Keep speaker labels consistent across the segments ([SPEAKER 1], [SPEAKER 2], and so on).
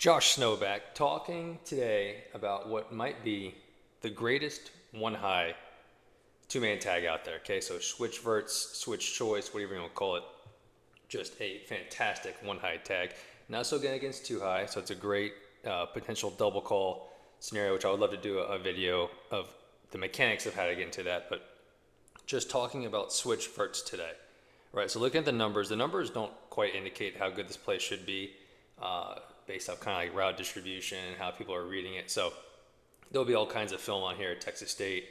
[SPEAKER 1] Josh Snowback talking today about what might be the greatest one high two-man tag out there. Okay, so switch verts, switch choice, whatever you want to call it. Just a fantastic one high tag. Not so good against two high, so it's a great potential double call scenario, which I would love to do a video of the mechanics of how to get into that. But just talking about switch verts today. Right, so looking at the numbers don't quite indicate how good this play should be based off kind of like route distribution and how people are reading it. So there'll be all kinds of film on here, Texas State,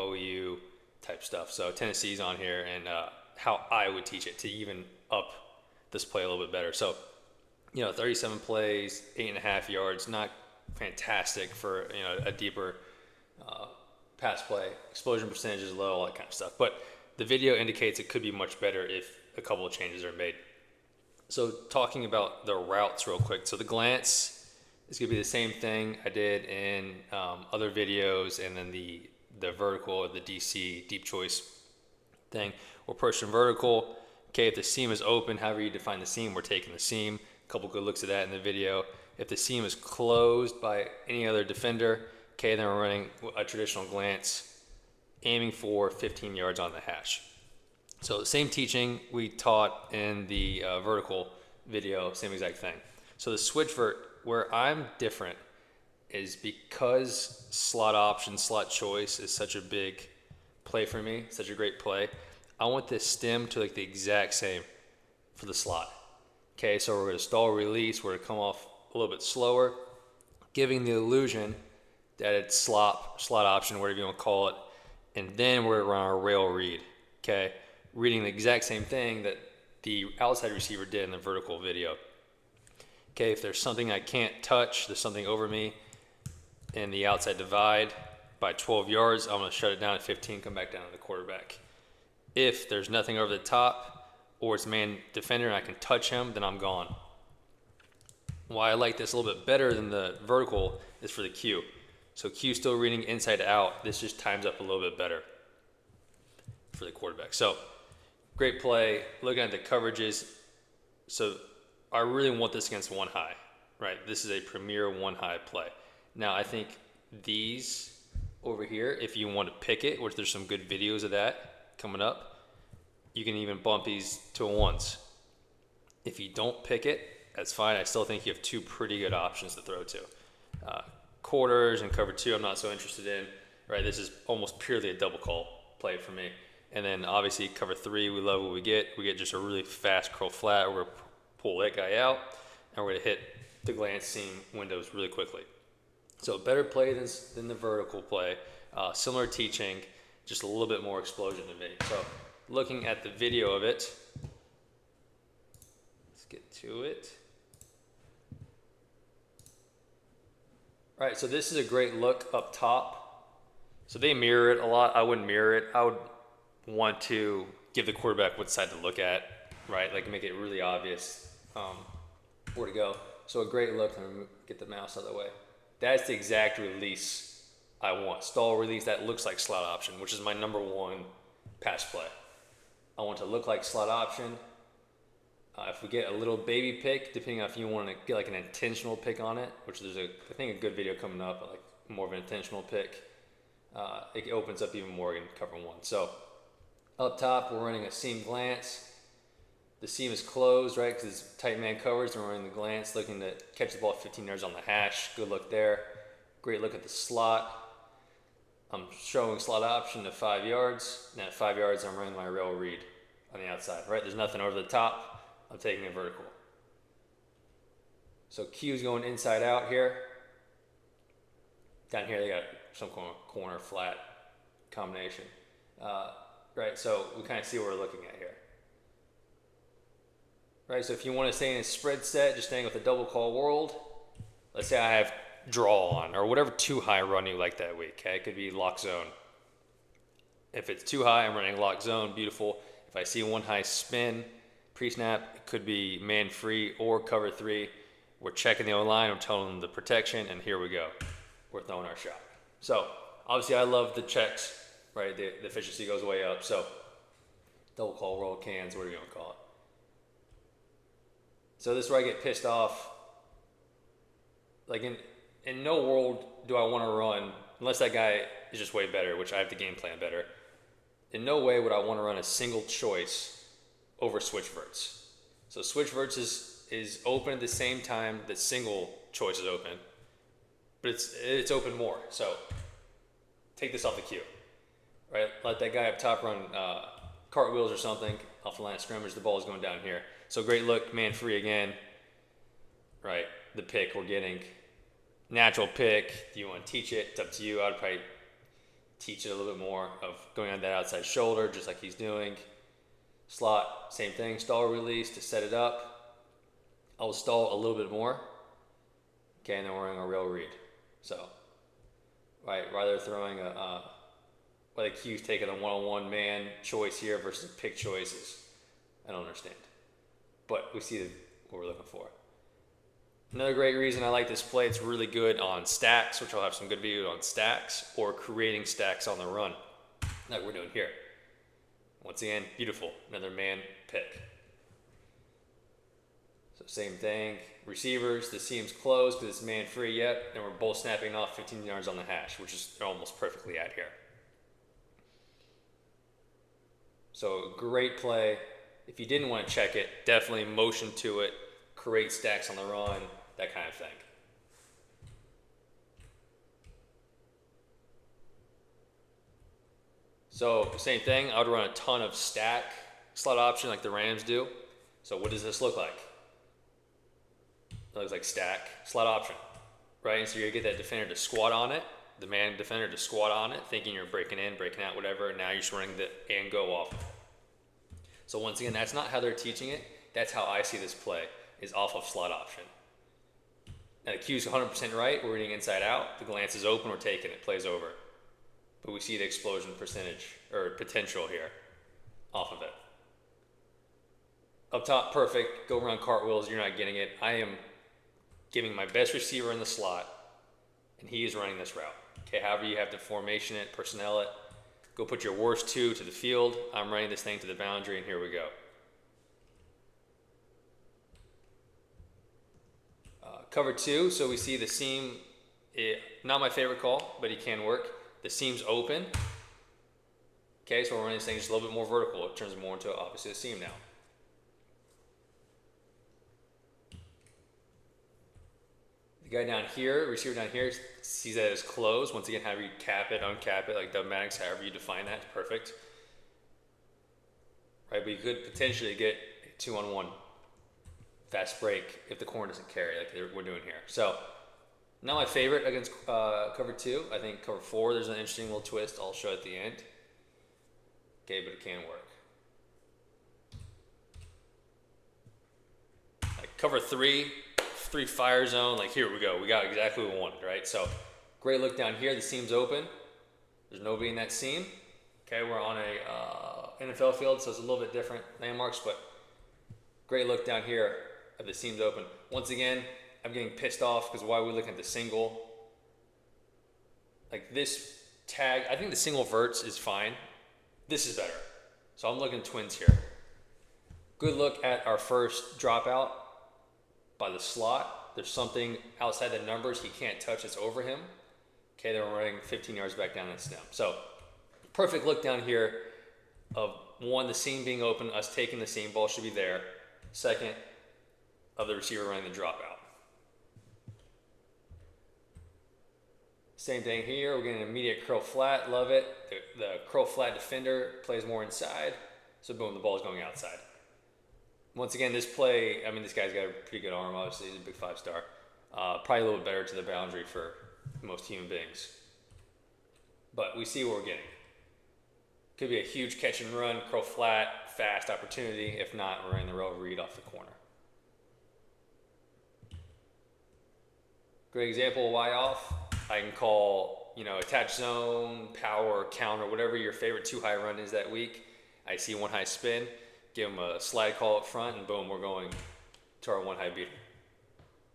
[SPEAKER 1] OU type stuff. So Tennessee's on here and how I would teach it to even up this play a little bit better. So, 37 plays, 8.5 yards, not fantastic for, a deeper pass play. Explosion percentage is low, all that kind of stuff. But the video indicates it could be much better if a couple of changes are made. So talking about the routes real quick. So the glance is going to be the same thing I did in other videos, and then the vertical, the DC, deep choice thing. We're pushing vertical. Okay, if the seam is open, however you define the seam, we're taking the seam. A couple good looks at that in the video. If the seam is closed by any other defender, okay, then we're running a traditional glance, aiming for 15 yards on the hash. So the same teaching we taught in the vertical video, same exact thing. So the switch vert, where I'm different is because slot option, slot choice is such a big play for me, such a great play. I want this stem to like the exact same for the slot. Okay, so we're going to stall release, we're going to come off a little bit slower, giving the illusion that it's slot option, whatever you want to call it, and then we're going to run our rail read. Okay, reading the exact same thing that the outside receiver did in the vertical video. Okay, if there's something I can't touch, there's something over me in the outside divide by 12 yards, I'm going to shut it down at 15, come back down to the quarterback. If there's nothing over the top or it's man defender and I can touch him, then I'm gone. Why I like this a little bit better than the vertical is for the Q. So Q still reading inside out. This just times up a little bit better for the quarterback. So great play. Looking at the coverages. So I really want this against one high, right? This is a premier one high play. Now I think these over here, if you want to pick it, which there's some good videos of that coming up, you can even bump these to ones. If you don't pick it, that's fine. I still think you have two pretty good options to throw to. Quarters and cover two, I'm not so interested in. Right, this is almost purely a double call play for me. And then obviously cover three, we love what we get. We get just a really fast curl flat. We're gonna pull that guy out, and we're gonna hit the glance seam windows really quickly. So better play than the vertical play. Similar teaching, just a little bit more explosion to me. So looking at the video of it, let's get to it. All right, so this is a great look up top. So they mirror it a lot. I wouldn't mirror it. I would want to give the quarterback what side to look at, right? Like make it really obvious where to go. So a great look, and get the mouse out of the way. That's the exact release I want. Stall release, that looks like slot option, which is my number one pass play. I want to look like slot option. If we get a little baby pick, depending on if you want to get like an intentional pick on it, which there's I think a good video coming up, like more of an intentional pick, it opens up even more in cover one. So up top, we're running a seam glance. The seam is closed, right, because it's tight man covers, and we're running the glance, looking to catch the ball 15 yards on the hash. Good look there. Great look at the slot. I'm showing slot option to 5 yards, and at 5 yards, I'm running my rail read on the outside, right? There's nothing over the top. I'm taking a vertical. So Q's going inside out here. Down here, they got some corner flat combination. Right, so we kind of see what we're looking at here. Right, so if you want to stay in a spread set, just staying with the double call world, let's say I have draw on, or whatever too high run you like that week, okay? It could be lock zone. If it's too high, I'm running lock zone, beautiful. If I see one high spin, pre-snap, it could be man free or cover three. We're checking the O-line, I'm telling them the protection, and here we go. We're throwing our shot. So, obviously I love the checks, right? The efficiency goes way up, so double call, roll cans, whatever you want to call it. So this is where I get pissed off Like in no world do I want to run unless that guy is just way better, which I have to game plan better. In no way would I want to run a single choice over switch verts. So switch verts is open at the same time that single choice is open, but it's open more. So take this off the cue, right? Let that guy up top run cartwheels or something off the line of scrimmage. The ball is going down here. So great look, man free again, right? The pick we're getting. Natural pick. Do you want to teach it? It's up to you. I'd probably teach it a little bit more of going on that outside shoulder, just like he's doing. Slot, same thing. Stall release to set it up. I'll stall a little bit more. Okay, and then we're running a rail read. So, right, rather throwing why the Q's taking a one-on-one man choice here versus pick choices, I don't understand. But we see what we're looking for. Another great reason I like this play, it's really good on stacks, which I'll have some good videos on stacks, or creating stacks on the run, like we're doing here. Once again, beautiful, another man pick. So same thing, receivers, the seam's closed because it's man free yet, and we're both snapping off 15 yards on the hash, which is almost perfectly at here. So great play. If you didn't want to check it, definitely motion to it, create stacks on the run, that kind of thing. So same thing, I would run a ton of stack slot option like the Rams do. So what does this look like? It looks like stack slot option, right? And so you're gonna get that defender to squat on it, the man defender to squat on it, thinking you're breaking in, breaking out, whatever, and now you're just running the and go off. So once again, that's not how they're teaching it. That's how I see this play, is off of slot option. Now the Q's 100% right, we're reading inside out, the glance is open, we're taking it, plays over. But we see the explosion percentage, or potential here, off of it. Up top, perfect, go run cartwheels, you're not getting it. I am giving my best receiver in the slot, and he is running this route. Okay, however you have to formation it, personnel it, go put your worst two to the field. I'm running this thing to the boundary, and here we go. Cover two, so we see the seam, not my favorite call, but he can work. The seam's open. Okay, so we're running this thing just a little bit more vertical. It turns more into obviously a seam now. The guy down here, receiver down here, sees that as closed. Once again, however you cap it, uncap it, like dogmatics, however you define that, perfect. Right, but you could potentially get a 2-on-1 fast break if the corner doesn't carry, like we're doing here. So, not my favorite against cover two. I think cover four, there's an interesting little twist I'll show at the end. Okay, but it can work. Like cover three fire zone, like here we go. We got exactly what we wanted, right? So, great look down here, the seam's open. There's nobody in that seam. Okay, we're on a NFL field, so it's a little bit different landmarks, but great look down here. The seam's open. Once again, I'm getting pissed off because why are we looking at the single? Like this tag, I think the single verts is fine. This is better. So I'm looking twins here. Good look at our first dropout by the slot. There's something outside the numbers he can't touch, it's over him. Okay, then we're running 15 yards back down that stem. So perfect look down here of one, the seam being open, us taking the seam, ball should be there. Second, of the receiver running the dropout. Same thing here, we're getting an immediate curl flat, love it. The curl flat defender plays more inside, so boom, the ball is going outside. Once again, this play, I mean, this guy's got a pretty good arm, obviously, he's a big 5-star. Probably a little bit better to the boundary for most human beings. But we see what we're getting. Could be a huge catch and run, curl flat, fast opportunity. If not, we're in the rail read off the corner. Great example of why off. I can call, attach zone, power, counter, whatever your favorite 2-high run is that week. I see 1-high spin, give them a slide call up front, and boom, we're going to our 1-high beater.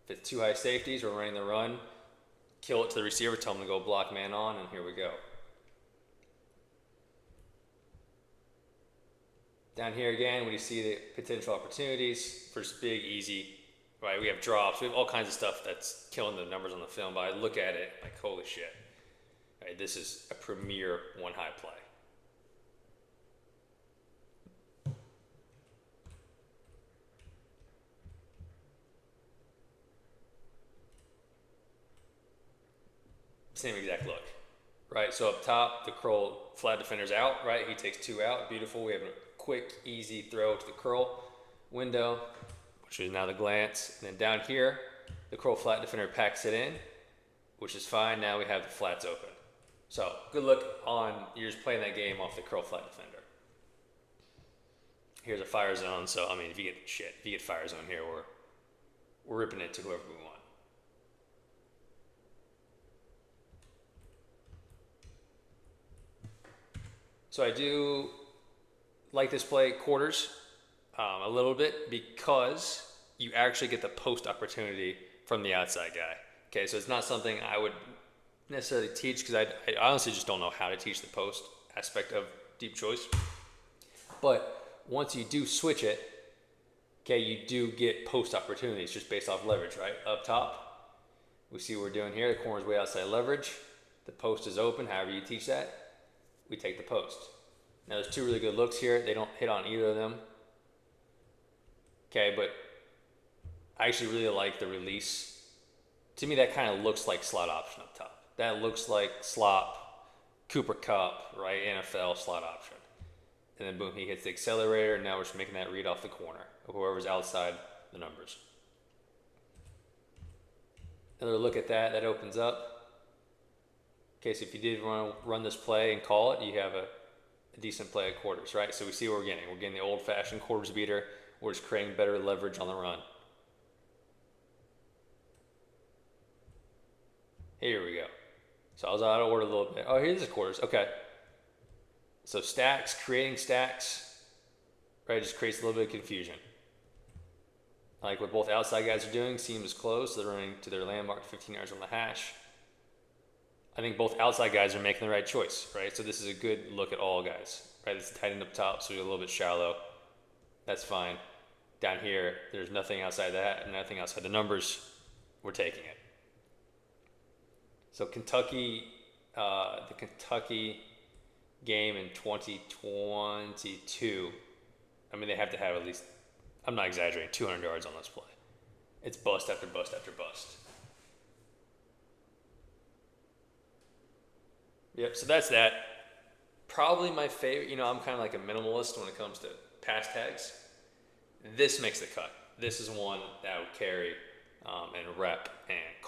[SPEAKER 1] If it's 2-high safeties, we're running the run, kill it to the receiver, tell them to go block man on, and here we go. Down here again, when you see the potential opportunities, first big, easy right? We have drops. We have all kinds of stuff that's killing the numbers on the film. But I look at it like, holy shit, right? This is a premier one high play. Same exact look, right? So up top, the curl flat defender's out, right? He takes 2 out. Beautiful. We have a quick, easy throw to the curl window, which is now the glance. And then down here, the curl flat defender packs it in, which is fine. Now we have the flats open. So good look on, you're just playing that game off the curl flat defender. Here's a fire zone. So, I mean, if you get fire zone here, we're ripping it to whoever we want. So I do like this play quarters a little bit because you actually get the post opportunity from the outside guy. Okay, so it's not something I would necessarily teach because I honestly just don't know how to teach the post aspect of deep choice. But once you do switch it, okay, you do get post opportunities just based off leverage, right? Up top, we see what we're doing here. The corner's way outside leverage. The post is open, however you teach that. We take the post. Now there's 2 really good looks here. They don't hit on either of them. Okay, but I actually really like the release. To me, that kind of looks like slot option up top. That looks like slop, Cooper Cup, right? NFL slot option. And then boom, he hits the accelerator, and now we're just making that read off the corner of whoever's outside the numbers. Another look at that, that opens up. Okay, so if you did run this play and call it, you have a decent play at quarters, right? So we see what we're getting. We're getting the old-fashioned quarters beater. We're just creating better leverage on the run. Here we go. So I was out of order a little bit. Oh, here's the quarters. Okay. So stacks, creating stacks, right, just creates a little bit of confusion. Like what both outside guys are doing, seam is closed, so they're running to their landmark 15 yards on the hash. I think both outside guys are making the right choice, right? So this is a good look at all guys, right? It's tight end up top, so you're a little bit shallow. That's fine. Down here, there's nothing outside that and nothing outside the numbers. We're taking it. So Kentucky, the Kentucky game in 2022, I mean, they have to have at least, I'm not exaggerating, 200 yards on this play. It's bust after bust after bust. Yep, so that's that. Probably my favorite, I'm kind of like a minimalist when it comes to pass tags. This makes the cut. This is one that I would carry and rep and